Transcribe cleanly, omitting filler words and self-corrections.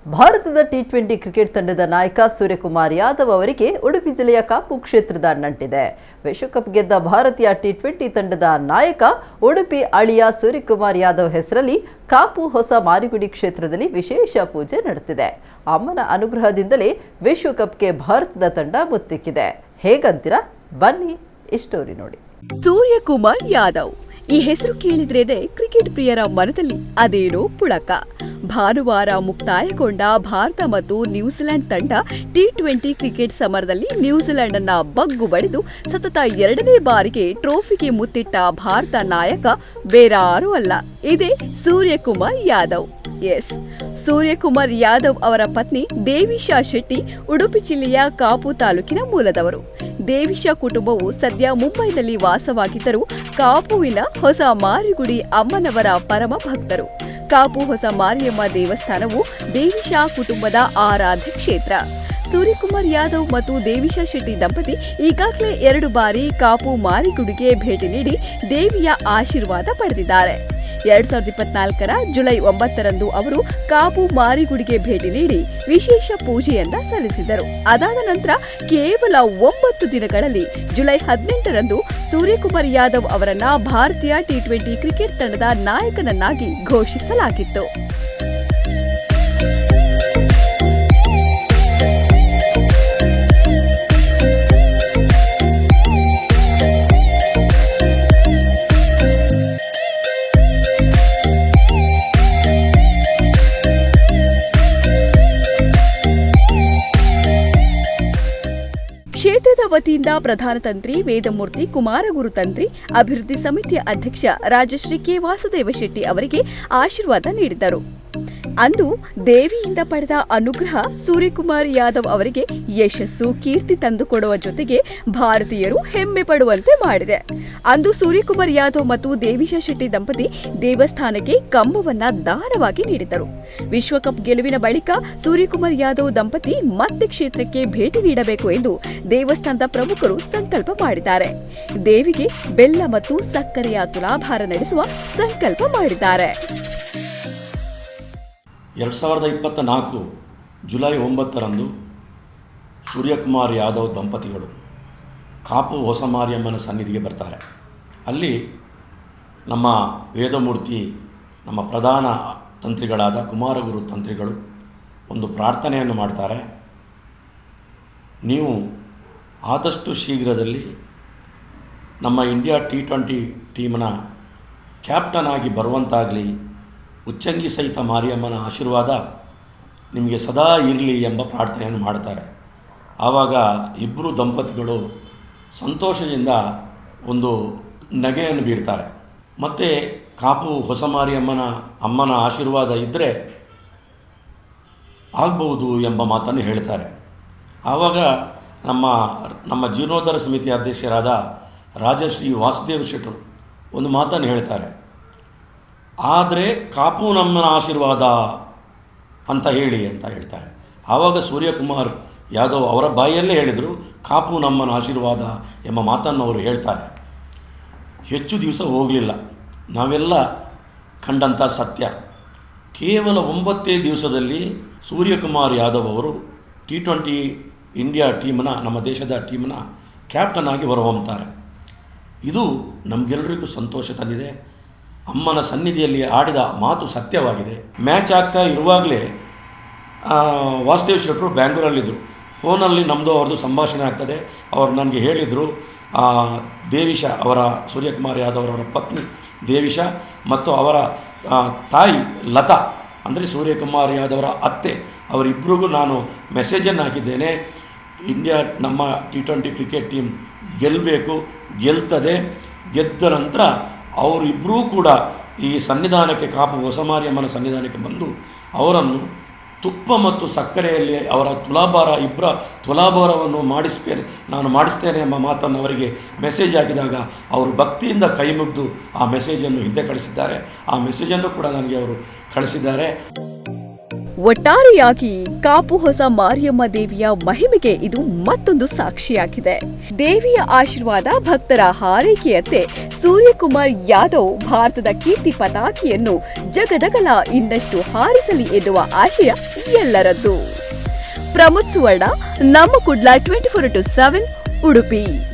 ಭಾರತದ T20 cricket ತಂಡದ ನಾಯಕ ಸೂರ್ಯಕುಮಾರ್ ಯಾದವ್ ಅವರಿಗೆ ಉಡುಪಿ ಜಿಲ್ಲೆಯ ಕಾಪು ಕ್ಷೇತ್ರದ ನಂಟಿದೆ. ವಿಶ್ವಕಪ್ ಗೆದ್ದ ಭಾರತೀಯ ಟಿ20 ತಂಡದ ನಾಯಕ ಉಡುಪಿ ಅಳಿಯ ಸೂರ್ಯಕುಮಾರ್ ಯಾದವ್ ಹೆಸರಲ್ಲಿ ಕಾಪು ಹೊಸ ಮಾರಿಗುಡಿ ಕ್ಷೇತ್ರದಲ್ಲಿ ವಿಶೇಷ ಪೂಜೆ ನಡೆದಿದೆ. ಅಮ್ಮನ ಅನುಗ್ರಹದಿಂದಲೇ ವಿಶ್ವಕಪ್ಗೆ ಭಾರತದ ತಂಡ ಮುತ್ತಿಕ್ಕಿದೆ. ಹೇಗಂತೀರಾ? ಬನ್ನಿ ಈ ಸ್ಟೋರಿ ನೋಡಿ. ಸೂರ್ಯಕುಮಾರ್ ಯಾದವ್ ಈ ಹೆಸರು ಕೇಳಿದ್ರೇನೆ ಕ್ರಿಕೆಟ್ ಪ್ರಿಯರ ಮನದಲ್ಲಿ ಅದೇನೋ ಪುಳಕ. ಭಾನುವಾರ ಮುಕ್ತಾಯಗೊಂಡ ಭಾರತ ಮತ್ತು ನ್ಯೂಜಿಲೆಂಡ್ ತಂಡ ಟಿ20 ಕ್ರಿಕೆಟ್ ಸಮರದಲ್ಲಿ ನ್ಯೂಜಿಲೆಂಡ್ ಅನ್ನ ಬಗ್ಗು ಬಡಿದು ಸತತ 2ನೇ ಬಾರಿಗೆ ಟ್ರೋಫಿಗೆ ಮುತ್ತಿಟ್ಟ ಭಾರತ ನಾಯಕ ಬೇರಾರೂ ಅಲ್ಲ, ಇದೇ ಸೂರ್ಯಕುಮಾರ್ ಯಾದವ್. ಸೂರ್ಯಕುಮಾರ್ ಯಾದವ್ ಅವರ ಪತ್ನಿ ದೇವಿಶಾ ಶೆಟ್ಟಿ ಉಡುಪಿ ಜಿಲ್ಲೆಯ ಕಾಪು ತಾಲೂಕಿನ ಮೂಲದವರು. ದೇವಿಶಾ ಕುಟುಂಬವು ಸದ್ಯ ಮುಂಬೈನಲ್ಲಿ ವಾಸವಾಗಿದ್ದರೂ ಕಾಪುವಿನ ಹೊಸ ಮಾರಿಗುಡಿ ಅಮ್ಮನವರ ಪರಮ ಭಕ್ತರು. ಕಾಪು ಹೊಸ ಮಾರಿಯಮ್ಮ ದೇವಸ್ಥಾನವು ದೇವಿಶಾ ಕುಟುಂಬದ ಆರಾಧ್ಯ ಕ್ಷೇತ್ರ. ಸೂರ್ಯಕುಮಾರ್ ಯಾದವ್ ಮತ್ತು ದೇವಿಶಾ ಶೆಟ್ಟಿ ದಂಪತಿ ಈಗಾಗಲೇ 2 ಬಾರಿ ಕಾಪು ಮಾರಿಗುಡಿಗೆ ಭೇಟಿ ನೀಡಿ ದೇವಿಯ ಆಶೀರ್ವಾದ ಪಡೆದಿದ್ದಾರೆ. 2024ರ ಜುಲೈ 9ರಂದು ಅವರು ಕಾಪು ಮಾರಿಗುಡಿಗೆ ಭೇಟಿ ನೀಡಿ ವಿಶೇಷ ಪೂಜೆಯನ್ನ ಸಲ್ಲಿಸಿದರು. ಅದಾದ ನಂತರ ಕೇವಲ 9 ದಿನಗಳಲ್ಲಿ ಜುಲೈ 18ರಂದು ಸೂರ್ಯಕುಮಾರ್ ಯಾದವ್ ಅವರನ್ನ ಭಾರತೀಯ ಟಿ20 ಕ್ರಿಕೆಟ್ ತಂಡದ ನಾಯಕನನ್ನಾಗಿ ಘೋಷಿಸಲಾಗಿತ್ತು. ಕ್ಷೇತ್ರದ ವತಿಯಿಂದ ಪ್ರಧಾನ ತಂತ್ರಿ ವೇದಮೂರ್ತಿ ಕುಮಾರಗುರು ತಂತ್ರಿ ಅಭಿವೃದ್ಧಿ ಸಮಿತಿಯ ಅಧ್ಯಕ್ಷ ರಾಜಶ್ರೀ ಕೆ ವಾಸುದೇವ ಶೆಟ್ಟಿ ಅವರಿಗೆ ಆಶೀರ್ವಾದ ನೀಡಿದರು. ಅಂದು ದೇವಿಯಿಂದ ಪಡೆದ ಅನುಗ್ರಹ ಸೂರ್ಯಕುಮಾರ್ ಯಾದವ್ ಅವರಿಗೆ ಯಶಸ್ಸು ಕೀರ್ತಿ ತಂದುಕೊಡುವ ಜೊತೆಗೆ ಭಾರತೀಯರು ಹೆಮ್ಮೆ ಪಡುವಂತೆ ಮಾಡಿದೆ. ಅಂದು ಸೂರ್ಯಕುಮಾರ್ ಯಾದವ್ ಮತ್ತು ದೇವಿಶಾ ಶೆಟ್ಟಿ ದಂಪತಿ ದೇವಸ್ಥಾನಕ್ಕೆ ಕಂಬವನ್ನ ದಾನವಾಗಿ ನೀಡಿದರು. ವಿಶ್ವಕಪ್ ಗೆಲುವಿನ ಬಳಿಕ ಸೂರ್ಯಕುಮಾರ್ ಯಾದವ್ ದಂಪತಿ ಮತ್ತೆ ಕ್ಷೇತ್ರಕ್ಕೆ ಭೇಟಿ ನೀಡಬೇಕು ಎಂದು ದೇವಸ್ಥಾನದ ಪ್ರಮುಖರು ಸಂಕಲ್ಪ ಮಾಡಿದ್ದಾರೆ. ದೇವಿಗೆ ಬೆಲ್ಲ ಮತ್ತು ಸಕ್ಕರೆಯ ತುಲಾಭಾರ ನಡೆಸುವ ಸಂಕಲ್ಪ ಮಾಡಿದ್ದಾರೆ. 2024 ಜುಲೈ 9ರಂದು ಸೂರ್ಯಕುಮಾರ್ ಯಾದವ್ ದಂಪತಿಗಳು ಕಾಪು ಹೊಸ ಮಾರಿಯಮ್ಮನ ಸನ್ನಿಧಿಗೆ ಬರ್ತಾರೆ. ಅಲ್ಲಿ ನಮ್ಮ ವೇದಮೂರ್ತಿ, ನಮ್ಮ ಪ್ರಧಾನ ತಂತ್ರಿಗಳಾದ ಕುಮಾರಗುರು ತಂತ್ರಿಗಳು ಒಂದು ಪ್ರಾರ್ಥನೆಯನ್ನು ಮಾಡ್ತಾರೆ. ನೀವು ಆದಷ್ಟು ಶೀಘ್ರದಲ್ಲಿ ನಮ್ಮ ಇಂಡಿಯಾ ಟಿ20 ಟೀಮ್ನ ಕ್ಯಾಪ್ಟನ್ ಆಗಿ ಬರುವಂತಾಗಲಿ, ಉಚ್ಚಂಗಿ ಸಹಿತ ಮಾರಿಯಮ್ಮನ ಆಶೀರ್ವಾದ ನಿಮಗೆ ಸದಾ ಇರಲಿ ಎಂಬ ಪ್ರಾರ್ಥನೆಯನ್ನು ಮಾಡ್ತಾರೆ. ಆವಾಗ ಇಬ್ಬರು ದಂಪತಿಗಳು ಸಂತೋಷದಿಂದ ಒಂದು ನಗೆಯನ್ನು ಬೀರ್ತಾರೆ. ಮತ್ತು ಕಾಪು ಹೊಸ ಅಮ್ಮನ ಆಶೀರ್ವಾದ ಇದ್ದರೆ ಆಗ್ಬೋದು ಎಂಬ ಮಾತನ್ನು ಹೇಳ್ತಾರೆ. ಆವಾಗ ನಮ್ಮ ಜೀರ್ಣೋದ್ಧಾರ ಸಮಿತಿ ಅಧ್ಯಕ್ಷರಾದ ರಾಜಶ್ರೀ ವಾಸುದೇವ ಶೆಟ್ಟರು ಒಂದು ಮಾತನ್ನು ಹೇಳ್ತಾರೆ. ಆದರೆ ಕಾಪು ನಮ್ಮನ ಆಶೀರ್ವಾದ ಅಂತ ಹೇಳ್ತಾರೆ. ಆವಾಗ ಸೂರ್ಯಕುಮಾರ್ ಯಾದವ್ ಅವರ ಬಾಯಲ್ಲೇ ಹೇಳಿದರು, ಕಾಪು ನಮ್ಮನ ಆಶೀರ್ವಾದ ಎಂಬ ಮಾತನ್ನು ಅವರು ಹೇಳ್ತಾರೆ. ಹೆಚ್ಚು ದಿವಸ ಹೋಗಲಿಲ್ಲ, ನಾವೆಲ್ಲ ಕಂಡಂಥ ಸತ್ಯ. ಕೇವಲ 9 ದಿವಸದಲ್ಲಿ ಸೂರ್ಯಕುಮಾರ್ ಯಾದವ್ ಅವರು ಟಿ20 ಇಂಡಿಯಾ ಟೀಮ್ನ, ನಮ್ಮ ದೇಶದ ಟೀಮ್ನ ಕ್ಯಾಪ್ಟನ್ ಆಗಿ ಹೊರಹೊಮ್ತಾರೆ. ಇದು ನಮಗೆಲ್ಲರಿಗೂ ಸಂತೋಷ ತಂದಿದೆ. ಅಮ್ಮನ ಸನ್ನಿಧಿಯಲ್ಲಿ ಆಡಿದ ಮಾತು ಸತ್ಯವಾಗಿದೆ. ಮ್ಯಾಚ್ ಆಗ್ತಾ ಇರುವಾಗಲೇ ವಾಸುದೇವ್ ಶೆಟ್ಟರು ಬ್ಯಾಂಗ್ಳೂರಲ್ಲಿದ್ದರು. ಫೋನಲ್ಲಿ ನಮ್ಮದು ಅವ್ರದ್ದು ಸಂಭಾಷಣೆ ಆಗ್ತದೆ. ಅವರು ನನಗೆ ಹೇಳಿದರು, ದೇವಿಶಾ ಅವರ ಸೂರ್ಯಕುಮಾರ್ ಯಾದವ್ ಅವರ ಪತ್ನಿ ದೇವಿಶಾ ಮತ್ತು ಅವರ ತಾಯಿ ಲತಾ ಅಂದರೆ ಸೂರ್ಯಕುಮಾರ್ ಯಾದವರ ಅತ್ತೆ, ಅವರಿಬ್ಬರಿಗೂ ನಾನು ಮೆಸೇಜನ್ನು ಹಾಕಿದ್ದೇನೆ. ಇಂಡಿಯಾ ನಮ್ಮ ಟಿ20 ಕ್ರಿಕೆಟ್ ಟೀಮ್ ಗೆಲ್ಲಬೇಕು, ಗೆಲ್ತದೆ. ಗೆದ್ದ ನಂತರ ಅವರಿಬ್ಬರೂ ಕೂಡ ಈ ಸನ್ನಿಧಾನಕ್ಕೆ, ಕಾಪು ಹೊಸ ಮಾರಿಯಮ್ಮನ ಸನ್ನಿಧಾನಕ್ಕೆ ಬಂದು ಅವರನ್ನು ತುಪ್ಪ ಮತ್ತು ಸಕ್ಕರೆಯಲ್ಲಿ ಅವರ ಇಬ್ಬರ ತುಲಾಭಾರವನ್ನು ನಾನು ಮಾಡಿಸ್ತೇನೆ ಎಂಬ ಮಾತನ್ನು ಅವರಿಗೆ ಮೆಸೇಜ್ ಹಾಕಿದಾಗ ಅವರು ಭಕ್ತಿಯಿಂದ ಕೈ ಮುಗಿದು ಆ ಮೆಸೇಜನ್ನು ಹಿಂದೆ ಕಳಿಸಿದ್ದಾರೆ. ಆ ಮೆಸೇಜನ್ನು ಕೂಡ ನನಗೆ ಅವರು ಕಳಿಸಿದ್ದಾರೆ. ಒಟ್ಟಾರೆಯಾಗಿ ಕಾಪು ಹೊಸ ಮಾರಿಯಮ್ಮ ದೇವಿಯ ಮಹಿಮೆಗೆ ಇದು ಮತ್ತೊಂದು ಸಾಕ್ಷಿಯಾಗಿದೆ. ದೇವಿಯ ಆಶೀರ್ವಾದ, ಭಕ್ತರ ಹಾರೈಕೆಯಂತೆ ಸೂರ್ಯಕುಮಾರ್ ಯಾದವ್ ಭಾರತದ ಕೀರ್ತಿ ಪತಾಕೆಯನ್ನು ಜಗದಗಲ ಇನ್ನಷ್ಟು ಹಾರಿಸಲಿ ಎನ್ನುವ ಆಶಯ ಎಲ್ಲರದ್ದು. ಪ್ರಮೋದ್ ಸುವರ್ಣ, ನಮ್ಮ ಕುಡ್ಲ 24/7 ಉಡುಪಿ.